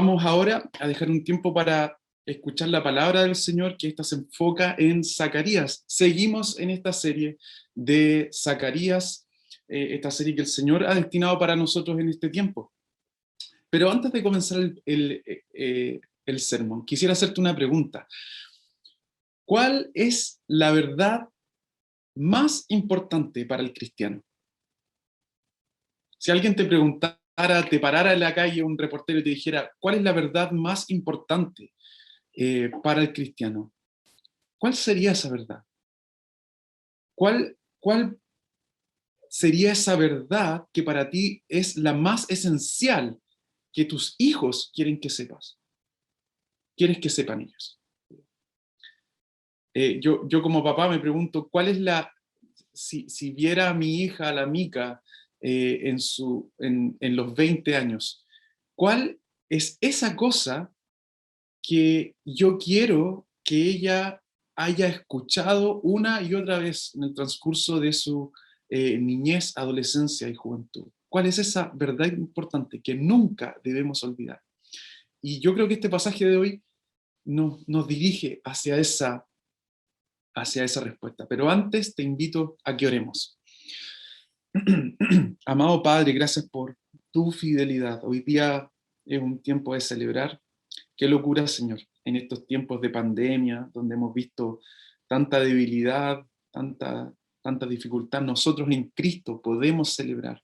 Vamos ahora a dejar un tiempo para escuchar la palabra del Señor, que esta se enfoca en Zacarías. Seguimos en esta serie de Zacarías, esta serie que el Señor ha destinado para nosotros en este tiempo. Pero antes de comenzar el sermón, quisiera hacerte una pregunta. ¿Cuál es la verdad más importante para el cristiano? Si alguien te preguntara, te parara en la calle un reportero y te dijera, ¿cuál es la verdad más importante para el cristiano? ¿Cuál sería esa verdad? ¿Cuál sería esa verdad que para ti es la más esencial que tus hijos quieren que sepas? ¿Quieres que sepan ellos? Yo como papá me pregunto, ¿cuál es si viera a mi hija, la Mica, en los 20 años, ¿cuál es esa cosa que yo quiero que ella haya escuchado una y otra vez en el transcurso de su niñez, adolescencia y juventud? ¿Cuál es esa verdad importante que nunca debemos olvidar? Y yo creo que este pasaje de hoy nos dirige hacia esa respuesta. Pero antes te invito a que oremos. Amado Padre, gracias por tu fidelidad. Hoy día es un tiempo de celebrar. Qué locura, Señor, en estos tiempos de pandemia, donde hemos visto tanta debilidad, tanta dificultad. Nosotros en Cristo podemos celebrar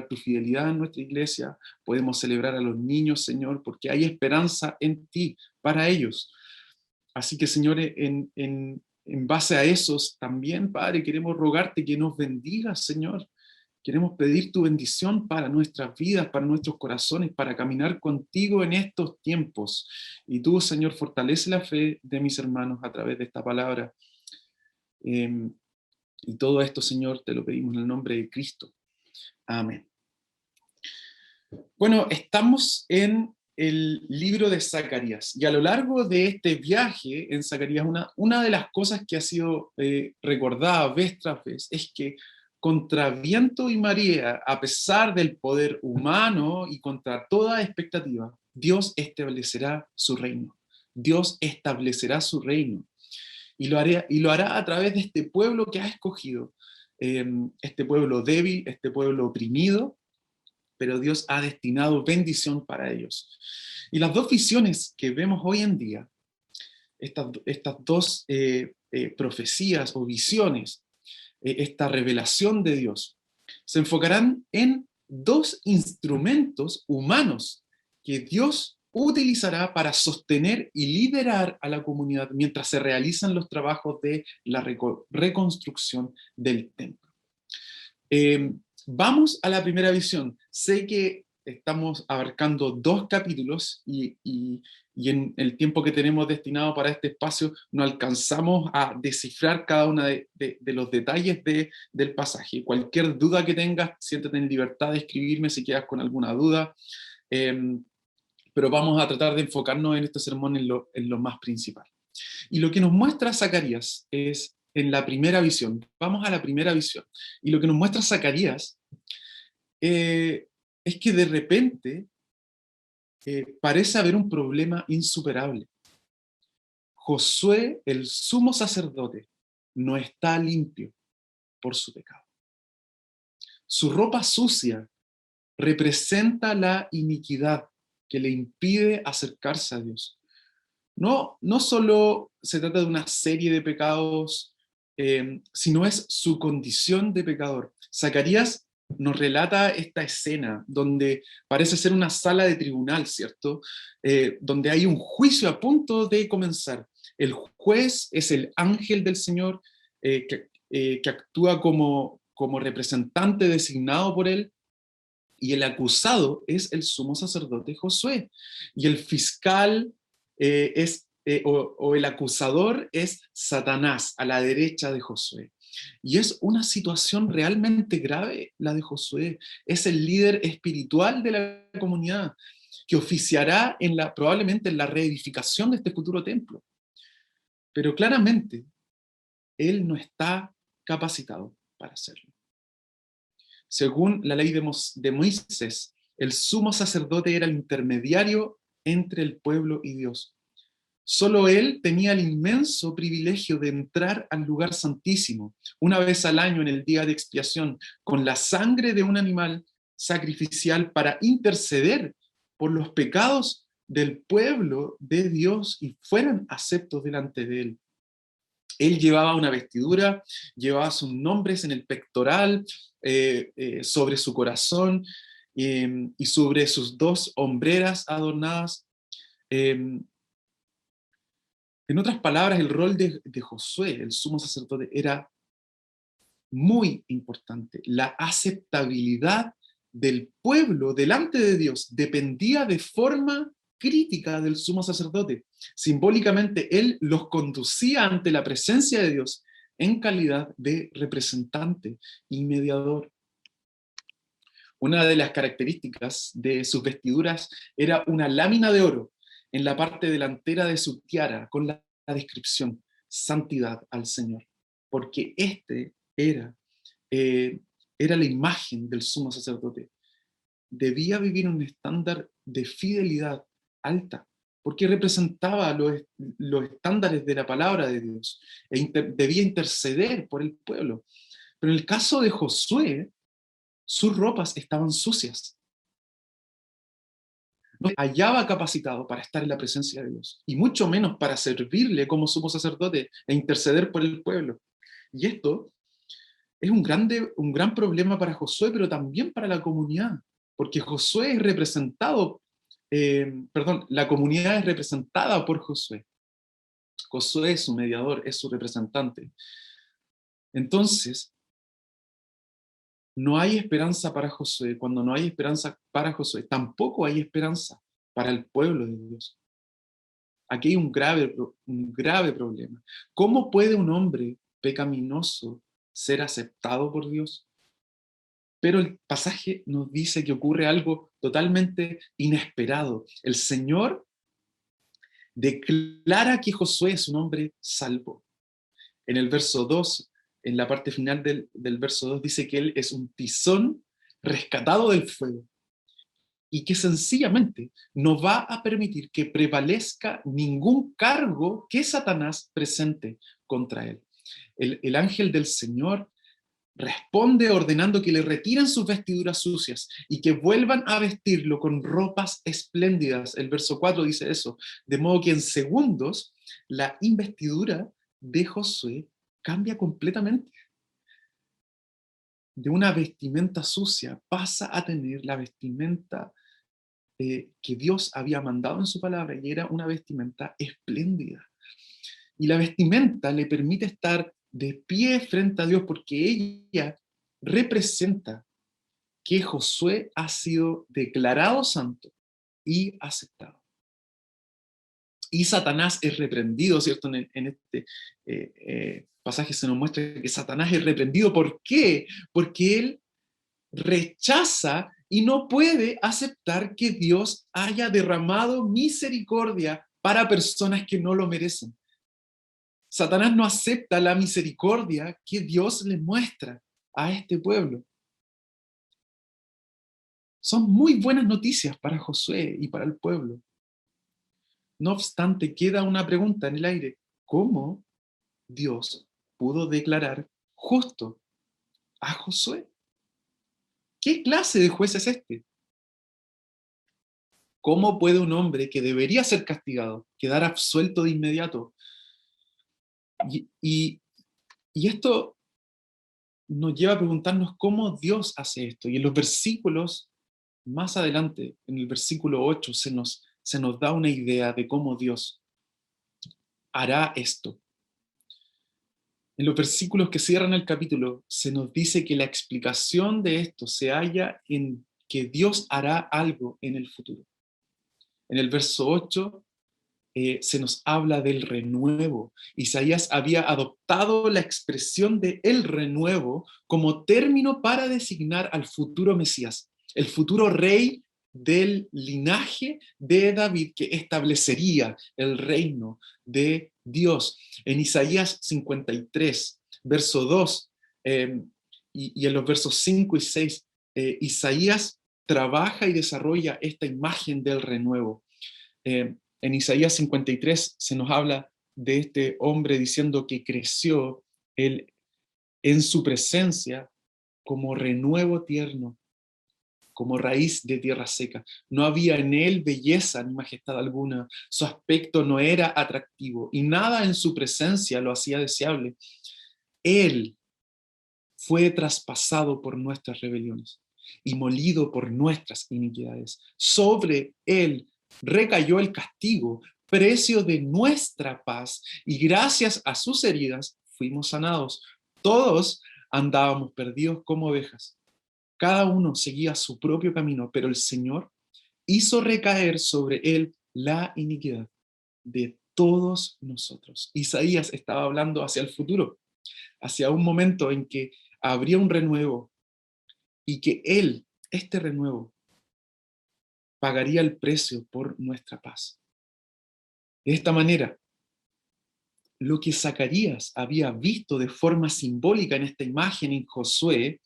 tu fidelidad en nuestra iglesia, podemos celebrar a los niños, Señor, porque hay esperanza en ti para ellos. Así que, Señor, en base a esos también, Padre, queremos rogarte que nos bendigas, Señor. Queremos pedir tu bendición para nuestras vidas, para nuestros corazones, para caminar contigo en estos tiempos. Y tú, Señor, fortalece la fe de mis hermanos a través de esta palabra. Y todo esto, Señor, te lo pedimos en el nombre de Cristo. Amén. Bueno, estamos en el libro de Zacarías, y a lo largo de este viaje en Zacarías, una de las cosas que ha sido recordada vez tras vez es que contra viento y marea, a pesar del poder humano y contra toda expectativa, Dios establecerá su reino. Dios establecerá su reino. Y lo hará a través de este pueblo que ha escogido, este pueblo débil, este pueblo oprimido, pero Dios ha destinado bendición para ellos. Y las dos visiones que vemos hoy en día, estas dos profecías o visiones, esta revelación de Dios, se enfocarán en dos instrumentos humanos que Dios utilizará para sostener y liderar a la comunidad mientras se realizan los trabajos de la reconstrucción del templo. Vamos a la primera visión. Sé que estamos abarcando 2 capítulos y en el tiempo que tenemos destinado para este espacio no alcanzamos a descifrar cada uno de los detalles del pasaje. Cualquier duda que tengas, siéntete en libertad de escribirme si quedas con alguna duda, pero vamos a tratar de enfocarnos en este sermón en lo más principal. Y lo que nos muestra Zacarías es en la primera visión. Vamos a la primera visión. Y lo que nos muestra Zacarías es que de repente parece haber un problema insuperable. Josué, el sumo sacerdote, no está limpio por su pecado. Su ropa sucia representa la iniquidad que le impide acercarse a Dios. No solo se trata de una serie de pecados, sino es su condición de pecador. Zacarías nos relata esta escena donde parece ser una sala de tribunal, ¿cierto? Donde hay un juicio a punto de comenzar. El juez es el ángel del Señor que actúa como representante designado por él, y el acusado es el sumo sacerdote Josué, y el fiscal o el acusador es Satanás, a la derecha de Josué. Y es una situación realmente grave la de Josué. Es el líder espiritual de la comunidad que oficiará probablemente en la reedificación de este futuro templo. Pero claramente, él no está capacitado para hacerlo. Según la ley de Moisés, El sumo sacerdote era el intermediario entre el pueblo y Dios. Solo él tenía el inmenso privilegio de entrar al lugar santísimo, una vez al año en el día de expiación, con la sangre de un animal sacrificial para interceder por los pecados del pueblo de Dios y fueran aceptos delante de él. Él llevaba una vestidura, llevaba sus nombres en el pectoral, sobre su corazón y sobre sus dos hombreras adornadas. En otras palabras, el rol de Josué, el sumo sacerdote, era muy importante. La aceptabilidad del pueblo delante de Dios dependía de forma crítica del sumo sacerdote. Simbólicamente, él los conducía ante la presencia de Dios en calidad de representante y mediador. Una de las características de sus vestiduras era una lámina de oro en la parte delantera de su tiara, con la descripción, santidad al Señor, porque era la imagen del sumo sacerdote. Debía vivir un estándar de fidelidad alta, porque representaba los estándares de la palabra de Dios, debía interceder por el pueblo. Pero en el caso de Josué, sus ropas estaban sucias. No se hallaba capacitado para estar en la presencia de Dios, y mucho menos para servirle como sumo sacerdote e interceder por el pueblo. Y esto es un gran problema para Josué, pero también para la comunidad, porque Josué es representado, la comunidad es representada por Josué. Josué es su mediador, es su representante. Entonces, no hay esperanza para Josué. Cuando no hay esperanza para Josué, tampoco hay esperanza para el pueblo de Dios. Aquí hay un grave problema. ¿Cómo puede un hombre pecaminoso ser aceptado por Dios? Pero el pasaje nos dice que ocurre algo totalmente inesperado. El Señor declara que Josué es un hombre salvo. En el verso 2, en la parte final del verso 2, dice que él es un tizón rescatado del fuego y que sencillamente no va a permitir que prevalezca ningún cargo que Satanás presente contra él. El ángel del Señor responde ordenando que le retiren sus vestiduras sucias y que vuelvan a vestirlo con ropas espléndidas. El verso 4 dice eso. De modo que en segundos la investidura de Josué cambia completamente. De una vestimenta sucia pasa a tener la vestimenta que Dios había mandado en su palabra, y era una vestimenta espléndida. Y la vestimenta le permite estar de pie frente a Dios porque ella representa que Josué ha sido declarado santo y aceptado. Y Satanás es reprendido, ¿cierto? En este pasaje se nos muestra que Satanás es reprendido. ¿Por qué? Porque él rechaza y no puede aceptar que Dios haya derramado misericordia para personas que no lo merecen. Satanás no acepta la misericordia que Dios le muestra a este pueblo. Son muy buenas noticias para Josué y para el pueblo. No obstante, queda una pregunta en el aire. ¿Cómo Dios pudo declarar justo a Josué? ¿Qué clase de juez es este? ¿Cómo puede un hombre que debería ser castigado quedar absuelto de inmediato? Y esto nos lleva a preguntarnos cómo Dios hace esto. Y en los versículos más adelante, en el versículo 8, se nos da una idea de cómo Dios hará esto. En los versículos que cierran el capítulo, se nos dice que la explicación de esto se halla en que Dios hará algo en el futuro. En el verso 8 se nos habla del renuevo. Isaías había adoptado la expresión de el renuevo como término para designar al futuro Mesías, el futuro rey del linaje de David que establecería el reino de Dios. En Isaías 53, verso 2, y en los versos 5 y 6, Isaías trabaja y desarrolla esta imagen del renuevo. En Isaías 53 se nos habla de este hombre diciendo que creció él en su presencia como renuevo tierno, como raíz de tierra seca. No había en él belleza ni majestad alguna, su aspecto no era atractivo y nada en su presencia lo hacía deseable. Él fue traspasado por nuestras rebeliones y molido por nuestras iniquidades. Sobre él recayó el castigo, precio de nuestra paz, y gracias a sus heridas fuimos sanados. Todos andábamos perdidos como ovejas. Cada uno seguía su propio camino, pero el Señor hizo recaer sobre él la iniquidad de todos nosotros. Isaías estaba hablando hacia el futuro, hacia un momento en que habría un renuevo y que él, este renuevo, pagaría el precio por nuestra paz. De esta manera, lo que Zacarías había visto de forma simbólica en esta imagen en Josué,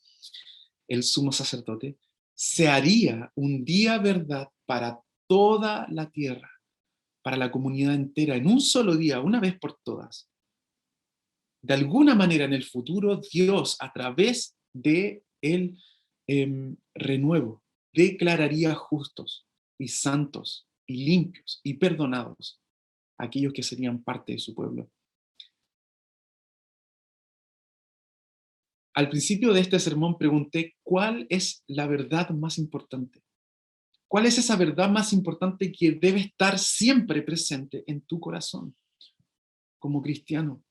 el sumo sacerdote, se haría un día verdad para toda la tierra, para la comunidad entera, en un solo día, una vez por todas. De alguna manera en el futuro, Dios, a través de el renuevo, declararía justos y santos y limpios y perdonados a aquellos que serían parte de su pueblo. Al principio de este sermón pregunté, ¿cuál es la verdad más importante? ¿Cuál es esa verdad más importante que debe estar siempre presente en tu corazón como cristiano?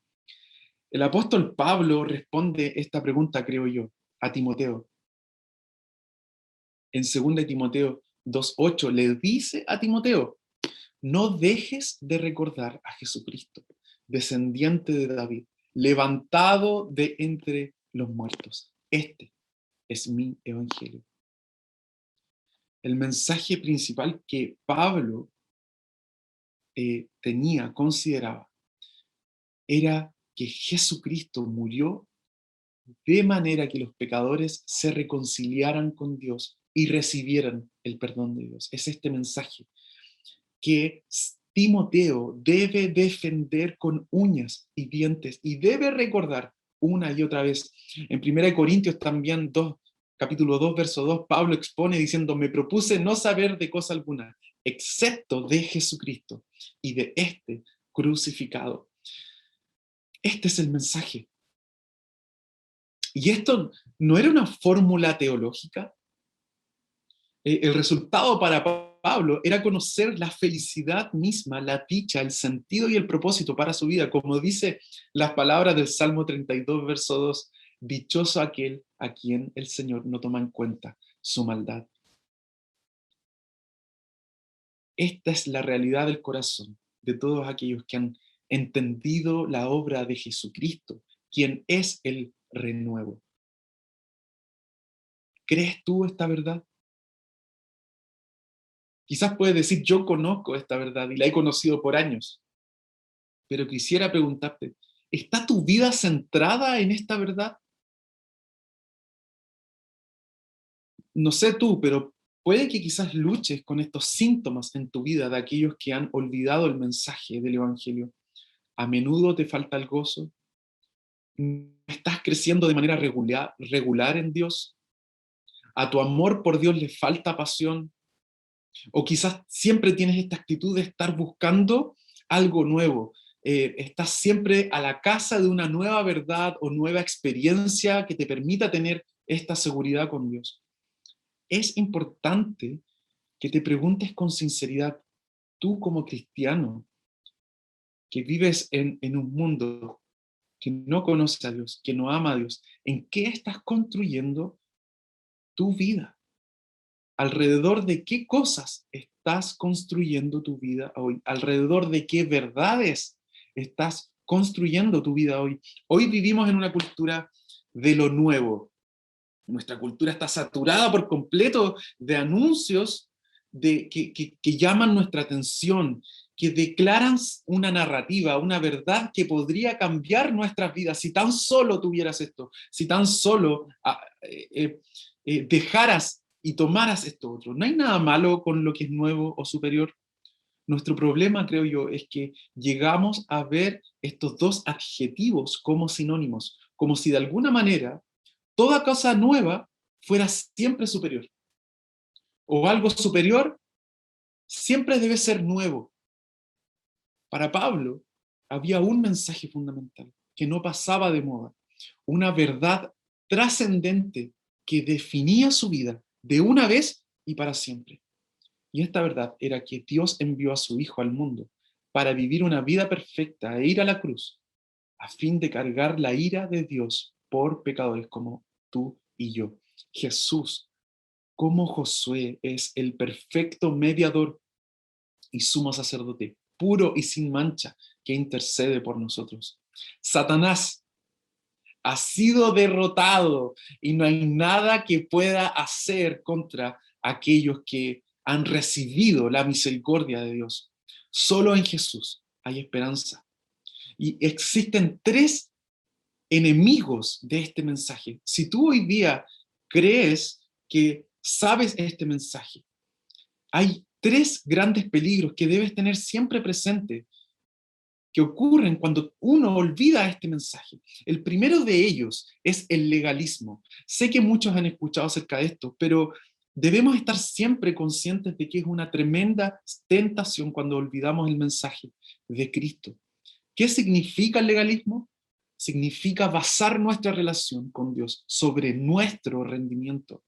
El apóstol Pablo responde esta pregunta, creo yo, a Timoteo. En 2 Timoteo 2:8 le dice a Timoteo, no dejes de recordar a Jesucristo, descendiente de David, levantado de entre los muertos. Este es mi evangelio. El mensaje principal que Pablo consideraba, era que Jesucristo murió de manera que los pecadores se reconciliaran con Dios y recibieran el perdón de Dios. Es este mensaje que Timoteo debe defender con uñas y dientes y debe recordar una y otra vez. En 1 Corintios también capítulo 2, verso 2, Pablo expone diciendo, me propuse no saber de cosa alguna, excepto de Jesucristo y de este crucificado. Este es el mensaje. Y esto no era una fórmula teológica. El resultado para Pablo era conocer la felicidad misma, la dicha, el sentido y el propósito para su vida, como dice las palabras del Salmo 32, verso 2, dichoso aquel a quien el Señor no toma en cuenta su maldad. Esta es la realidad del corazón de todos aquellos que han entendido la obra de Jesucristo, quien es el renuevo. ¿Crees tú esta verdad? Quizás puedes decir, yo conozco esta verdad y la he conocido por años, pero quisiera preguntarte, ¿está tu vida centrada en esta verdad? No sé tú, pero puede que quizás luches con estos síntomas en tu vida de aquellos que han olvidado el mensaje del Evangelio. A menudo te falta el gozo. ¿Estás creciendo de manera regular en Dios? ¿A tu amor por Dios le falta pasión? O quizás siempre tienes esta actitud de estar buscando algo nuevo. Estás siempre a la caza de una nueva verdad o nueva experiencia que te permita tener esta seguridad con Dios. Es importante que te preguntes con sinceridad, tú como cristiano, que vives en un mundo que no conoce a Dios, que no ama a Dios, ¿en qué estás construyendo tu vida? ¿Alrededor de qué cosas estás construyendo tu vida hoy? ¿Alrededor de qué verdades estás construyendo tu vida hoy? Hoy vivimos en una cultura de lo nuevo. Nuestra cultura está saturada por completo de anuncios que llaman nuestra atención, que declaran una narrativa, una verdad que podría cambiar nuestras vidas si tan solo tuvieras esto, si tan solo dejaras y tomaras esto otro. No hay nada malo con lo que es nuevo o superior. Nuestro problema, creo yo, es que llegamos a ver estos dos adjetivos como sinónimos, como si de alguna manera toda cosa nueva fuera siempre superior, o algo superior siempre debe ser nuevo. Para Pablo había un mensaje fundamental que no pasaba de moda, una verdad trascendente que definía su vida de una vez y para siempre. Y esta verdad era que Dios envió a su Hijo al mundo para vivir una vida perfecta e ir a la cruz a fin de cargar la ira de Dios por pecadores como tú y yo. Jesús, como Josué, es el perfecto mediador y sumo sacerdote, puro y sin mancha, que intercede por nosotros. Satanás ha sido derrotado y no hay nada que pueda hacer contra aquellos que han recibido la misericordia de Dios. Solo en Jesús hay esperanza. Y existen tres enemigos de este mensaje. Si tú hoy día crees que sabes este mensaje, hay tres grandes peligros que debes tener siempre presente que ocurren cuando uno olvida este mensaje. El primero de ellos es el legalismo. Sé que muchos han escuchado acerca de esto, pero debemos estar siempre conscientes de que es una tremenda tentación cuando olvidamos el mensaje de Cristo. ¿Qué significa el legalismo? Significa basar nuestra relación con Dios sobre nuestro rendimiento.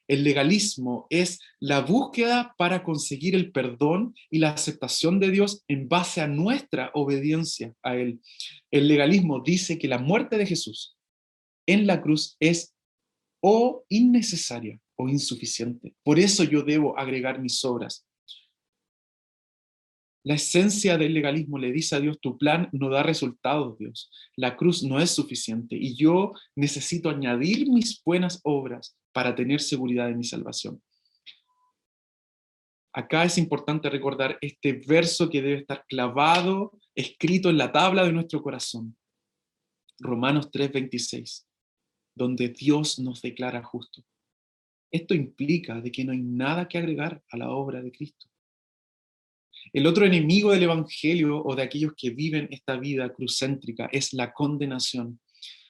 El legalismo es la búsqueda para conseguir el perdón y la aceptación de Dios en base a nuestra obediencia a Él. El legalismo dice que la muerte de Jesús en la cruz es o innecesaria o insuficiente. Por eso yo debo agregar mis obras. La esencia del legalismo le dice a Dios, tu plan no da resultados, Dios. La cruz no es suficiente y yo necesito añadir mis buenas obras para tener seguridad de mi salvación. Acá es importante recordar este verso que debe estar clavado, escrito en la tabla de nuestro corazón. Romanos 3:26, donde Dios nos declara justo. Esto implica de que no hay nada que agregar a la obra de Cristo. El otro enemigo del Evangelio o de aquellos que viven esta vida crucéntrica es la condenación,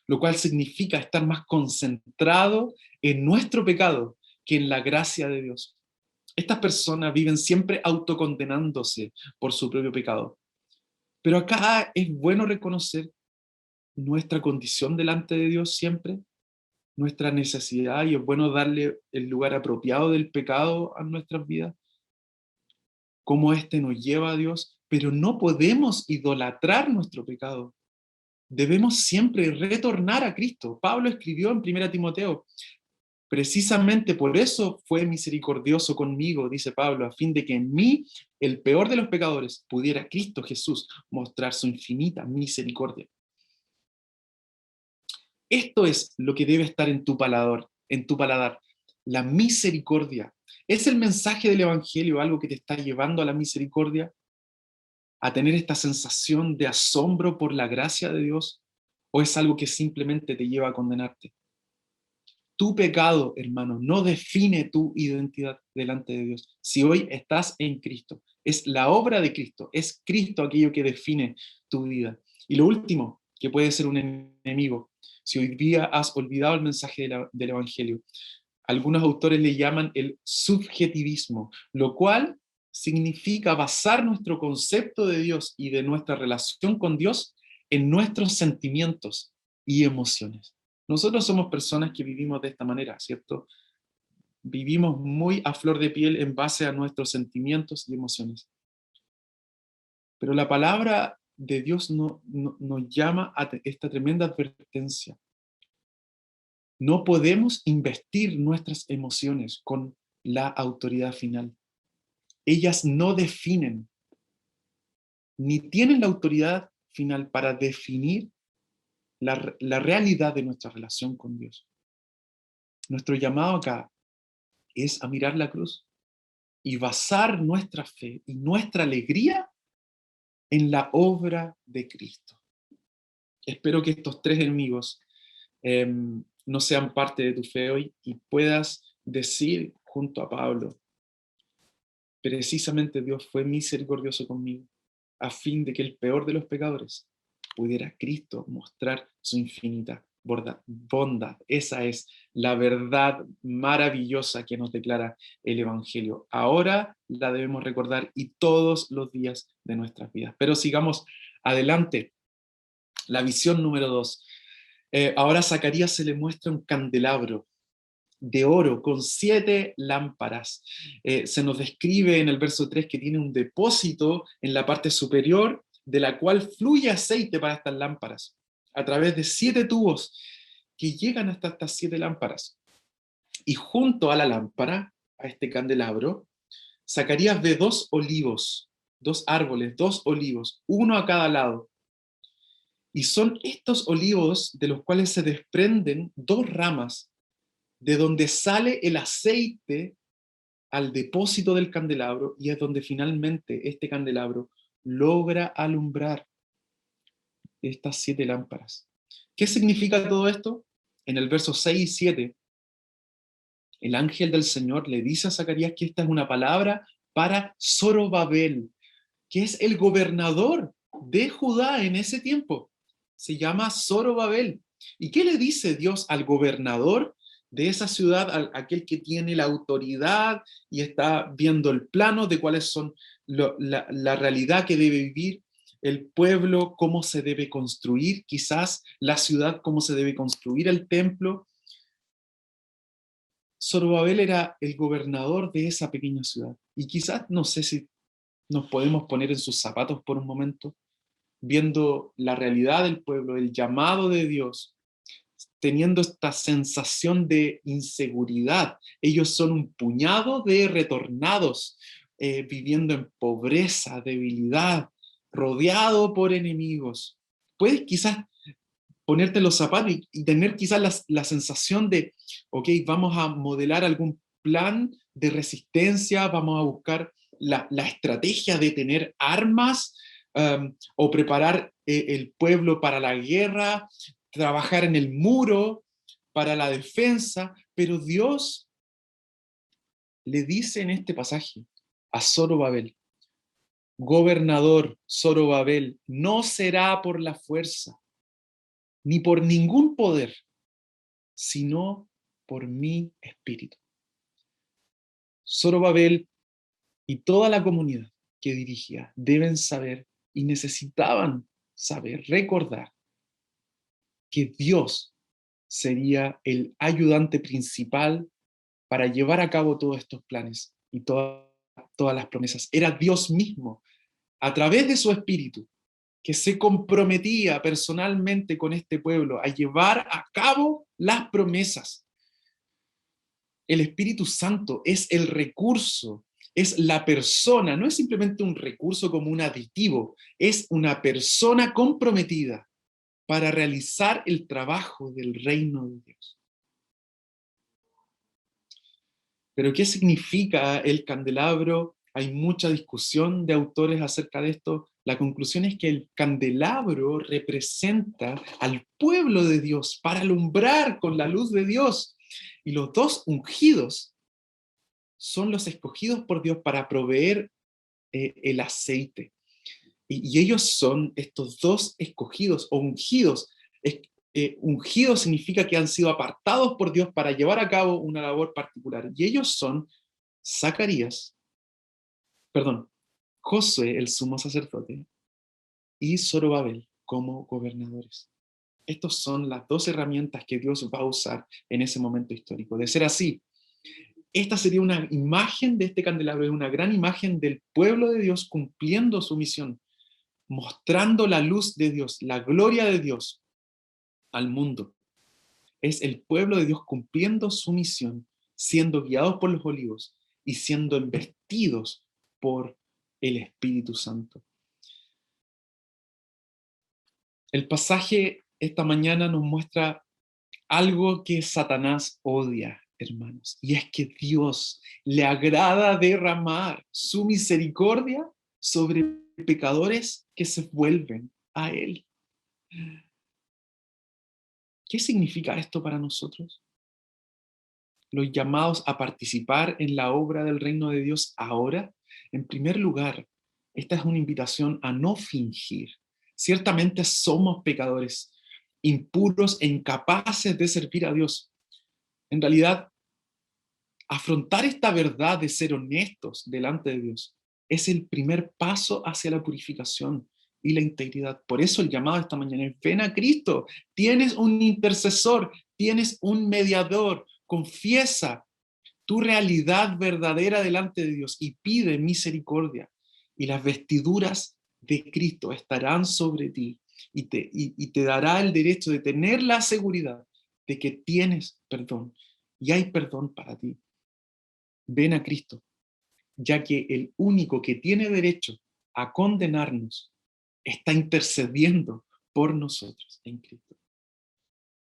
lo cual significa estar más concentrado en nuestro pecado que en la gracia de Dios. Estas personas viven siempre autocondenándose por su propio pecado. Pero acá es bueno reconocer nuestra condición delante de Dios siempre, nuestra necesidad, y es bueno darle el lugar apropiado del pecado a nuestras vidas, cómo éste nos lleva a Dios, pero no podemos idolatrar nuestro pecado. Debemos siempre retornar a Cristo. Pablo escribió en 1 Timoteo, precisamente por eso fue misericordioso conmigo, dice Pablo, a fin de que en mí, el peor de los pecadores, pudiera Cristo Jesús mostrar su infinita misericordia. Esto es lo que debe estar en tu paladar, la misericordia. ¿Es el mensaje del Evangelio algo que te está llevando a la misericordia? ¿A tener esta sensación de asombro por la gracia de Dios? ¿O es algo que simplemente te lleva a condenarte? Tu pecado, hermano, no define tu identidad delante de Dios. Si hoy estás en Cristo, es la obra de Cristo, es Cristo aquello que define tu vida. Y lo último, que puede ser un enemigo, si hoy día has olvidado el mensaje del Evangelio, algunos autores le llaman el subjetivismo, lo cual significa basar nuestro concepto de Dios y de nuestra relación con Dios en nuestros sentimientos y emociones. Nosotros somos personas que vivimos de esta manera, ¿cierto? Vivimos muy a flor de piel en base a nuestros sentimientos y emociones. Pero la palabra de Dios nos llama a esta tremenda advertencia. No podemos investir nuestras emociones con la autoridad final. Ellas no definen, ni tienen la autoridad final para definir la realidad de nuestra relación con Dios. Nuestro llamado acá es a mirar la cruz y basar nuestra fe y nuestra alegría en la obra de Cristo. Espero que estos tres enemigos no sean parte de tu fe hoy y puedas decir junto a Pablo, precisamente Dios fue misericordioso conmigo, a fin de que el peor de los pecadores pudiera Cristo mostrar su infinita bondad. Esa es la verdad maravillosa que nos declara el Evangelio. Ahora la debemos recordar y todos los días de nuestras vidas. Pero sigamos adelante. La visión número 2. Ahora a Zacarías se le muestra un candelabro de oro con 7 lámparas. Se nos describe en el verso 3 que tiene un depósito en la parte superior de la cual fluye aceite para estas lámparas a través de 7 tubos que llegan hasta estas 7 lámparas. Y junto a la lámpara, a este candelabro, Zacarías ve 2 olivos, 2 árboles, 2 olivos, uno a cada lado. Y son estos olivos de los cuales se desprenden 2 ramas, de donde sale el aceite al depósito del candelabro, y es donde finalmente este candelabro logra alumbrar estas 7 lámparas. ¿Qué significa todo esto? En el verso 6 y 7, el ángel del Señor le dice a Zacarías que esta es una palabra para Zorobabel, que es el gobernador de Judá en ese tiempo. Se llama Zorobabel. ¿Y qué le dice Dios al gobernador de esa ciudad, a aquel que tiene la autoridad y está viendo el plano de cuáles son la realidad que debe vivir el pueblo, cómo se debe construir, quizás la ciudad, cómo se debe construir el templo? Zorobabel era el gobernador de esa pequeña ciudad. Y quizás, no sé si nos podemos poner en sus zapatos por un momento, viendo la realidad del pueblo, el llamado de Dios, teniendo esta sensación de inseguridad. Ellos son un puñado de retornados, viviendo en pobreza, debilidad, rodeado por enemigos. Puedes quizás ponerte los zapatos y tener quizás la sensación de, ok, vamos a modelar algún plan de resistencia, vamos a buscar la estrategia de tener armas, o preparar el pueblo para la guerra, trabajar en el muro para la defensa, pero Dios le dice en este pasaje a Zorobabel, gobernador Zorobabel, no será por la fuerza, ni por ningún poder, sino por mi espíritu. Zorobabel y toda la comunidad que dirigía deben saber y necesitaban saber, recordar que Dios sería el ayudante principal para llevar a cabo todos estos planes y todas las promesas. Era Dios mismo, a través de su espíritu, que se comprometía personalmente con este pueblo a llevar a cabo las promesas. El Espíritu Santo es el recurso, es la persona, no es simplemente un recurso como un aditivo, es una persona comprometida para realizar el trabajo del reino de Dios. Pero ¿qué significa el candelabro? Hay mucha discusión de autores acerca de esto. La conclusión es que el candelabro representa al pueblo de Dios para alumbrar con la luz de Dios. Y los 2 ungidos son los escogidos por Dios para proveer el aceite. Y ellos son estos 2 escogidos o ungidos. Ungido significa que han sido apartados por Dios para llevar a cabo una labor particular. Y ellos son Zacarías, perdón, Josué, el sumo sacerdote, y Zorobabel como gobernadores. Estas son las 2 herramientas que Dios va a usar en ese momento histórico. De ser así, esta sería una imagen de este candelabro, es una gran imagen del pueblo de Dios cumpliendo su misión, mostrando la luz de Dios, la gloria de Dios al mundo. Es el pueblo de Dios cumpliendo su misión, siendo guiados por los olivos y siendo investidos por el Espíritu Santo. El pasaje esta mañana nos muestra algo que Satanás odia, hermanos, y es que Dios le agrada derramar su misericordia sobre pecadores que se vuelven a Él. ¿Qué significa esto para nosotros? los llamados a participar en la obra del reino de Dios ahora, en primer lugar, esta es una invitación a no fingir. Ciertamente somos pecadores, impuros e incapaces de servir a Dios. En realidad, afrontar esta verdad de ser honestos delante de Dios es el primer paso hacia la purificación y la integridad. Por eso el llamado esta mañana es: ven a Cristo, tienes un intercesor, tienes un mediador, confiesa tu realidad verdadera delante de Dios y pide misericordia. Y las vestiduras de Cristo estarán sobre ti y te dará el derecho de tener la seguridad de que tienes perdón y hay perdón para ti. Ven a Cristo, ya que el único que tiene derecho a condenarnos está intercediendo por nosotros en Cristo.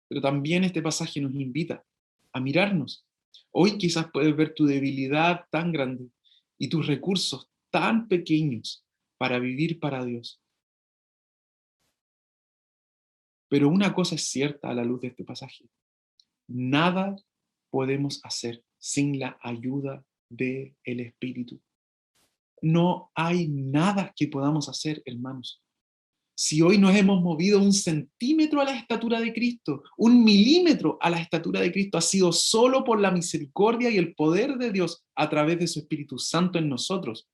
Pero también este pasaje nos invita a mirarnos. Hoy quizás puedes ver tu debilidad tan grande y tus recursos tan pequeños para vivir para Dios. Pero una cosa es cierta a la luz de este pasaje: nada podemos hacer sin la ayuda del Espíritu. No hay nada que podamos hacer, hermanos. Si hoy nos hemos movido 1 centímetro a la estatura de Cristo, 1 milímetro a la estatura de Cristo, ha sido solo por la misericordia y el poder de Dios a través de su Espíritu Santo en nosotros.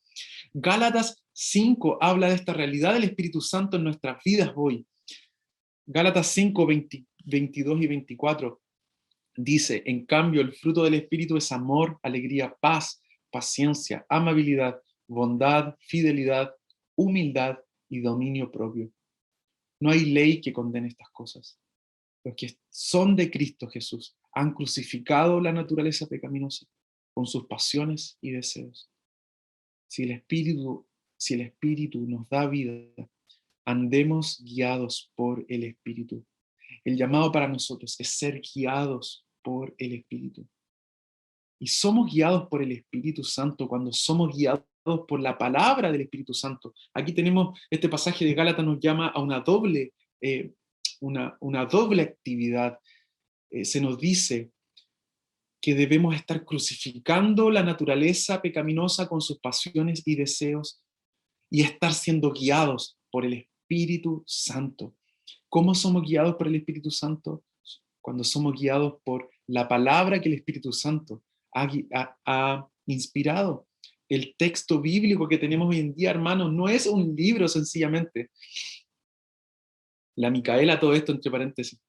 Gálatas 5 habla de esta realidad del Espíritu Santo en nuestras vidas hoy. Gálatas 5, 22 y 24 dice: en cambio, el fruto del Espíritu es amor, alegría, paz, paciencia, amabilidad, bondad, fidelidad, humildad y dominio propio. No hay ley que condene estas cosas. Los que son de Cristo Jesús han crucificado la naturaleza pecaminosa con sus pasiones y deseos. Si el Espíritu nos da vida, andemos guiados por el Espíritu. El llamado para nosotros es ser guiados por el Espíritu. Y somos guiados por el Espíritu Santo cuando somos guiados por la palabra del Espíritu Santo. Aquí tenemos este pasaje de Gálatas, nos llama a una doble actividad. Se nos dice que debemos estar crucificando la naturaleza pecaminosa con sus pasiones y deseos y estar siendo guiados por el Espíritu Santo. ¿Cómo somos guiados por el Espíritu Santo? Cuando somos guiados por la palabra que el Espíritu Santo ha inspirado. El texto bíblico que tenemos hoy en día, hermanos, no es un libro sencillamente. La Micaela, todo esto entre paréntesis,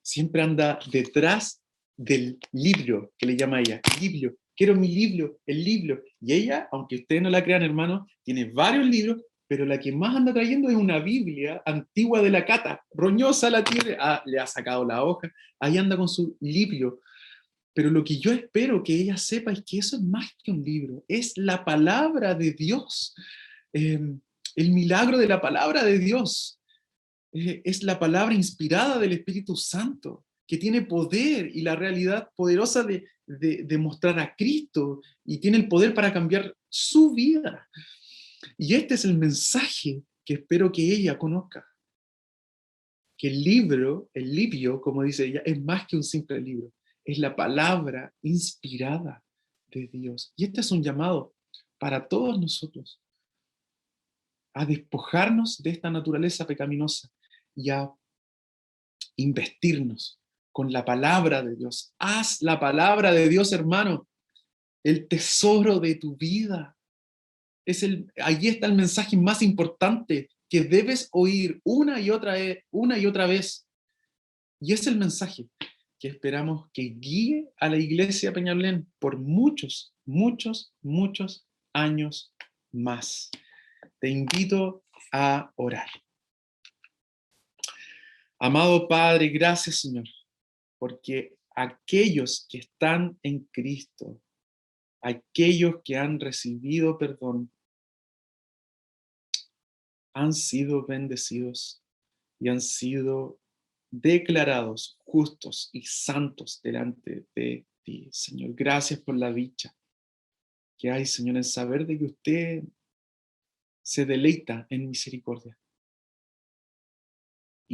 siempre anda detrás del libro, que le llama ella, libro. Quiero mi libro, el libro. Y ella, aunque ustedes no la crean, hermanos, tiene varios libros, pero la que más anda trayendo es una Biblia antigua de la Cata. Roñosa la tiene, le ha sacado la hoja, ahí anda con su libro. Pero lo que yo espero que ella sepa es que eso es más que un libro, es la palabra de Dios, eh, el milagro de la palabra de Dios. Es la palabra inspirada del Espíritu Santo, que tiene poder y la realidad poderosa de mostrar a Cristo y tiene el poder para cambiar su vida. Y este es el mensaje que espero que ella conozca. Que el libro, como dice ella, es más que un simple libro. Es la palabra inspirada de Dios. Y este es un llamado para todos nosotros a despojarnos de esta naturaleza pecaminosa y a investirnos con la palabra de Dios. Haz la palabra de Dios, hermano, el tesoro de tu vida. Allí está el mensaje más importante que debes oír una y otra vez. Y es el mensaje que esperamos que guíe a la iglesia Peñalolén por muchos, muchos, muchos años más. Te invito a orar. Amado Padre, gracias, Señor, porque aquellos que están en Cristo, aquellos que han recibido perdón, han sido bendecidos y han sido declarados justos y santos delante de ti, Señor. Gracias por la dicha que hay, Señor, en saber de que usted se deleita en misericordia.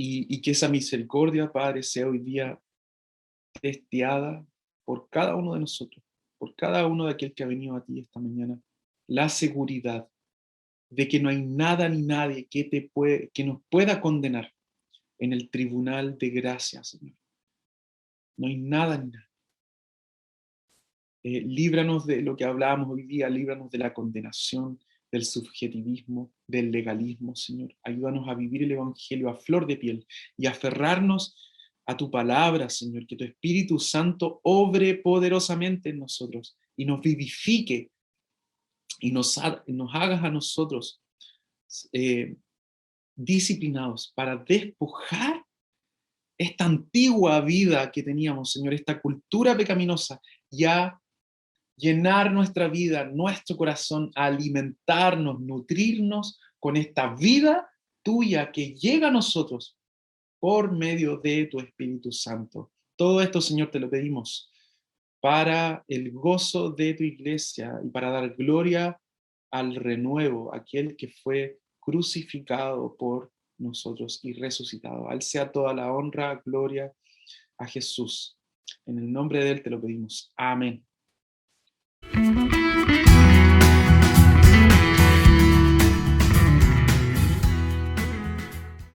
Y que esa misericordia, Padre, sea hoy día testeada por cada uno de nosotros, por cada uno de aquel que ha venido a ti esta mañana, la seguridad de que no hay nada ni nadie que nos pueda condenar en el tribunal de gracia, Señor. No hay nada ni nada. Líbranos de lo que hablábamos hoy día, líbranos de la condenación, del subjetivismo, del legalismo, Señor. Ayúdanos a vivir el Evangelio a flor de piel y a aferrarnos a tu palabra, Señor, que tu Espíritu Santo obre poderosamente en nosotros y nos vivifique y nos hagas a nosotros eh, disciplinados para despojar esta antigua vida que teníamos, Señor, esta cultura pecaminosa, ya llenar nuestra vida, nuestro corazón, alimentarnos, nutrirnos con esta vida tuya que llega a nosotros por medio de tu Espíritu Santo. Todo esto, Señor, te lo pedimos para el gozo de tu iglesia y para dar gloria al renuevo, aquel que fue crucificado por nosotros y resucitado. A Él sea toda la honra, gloria a Jesús. En el nombre de Él te lo pedimos. Amén.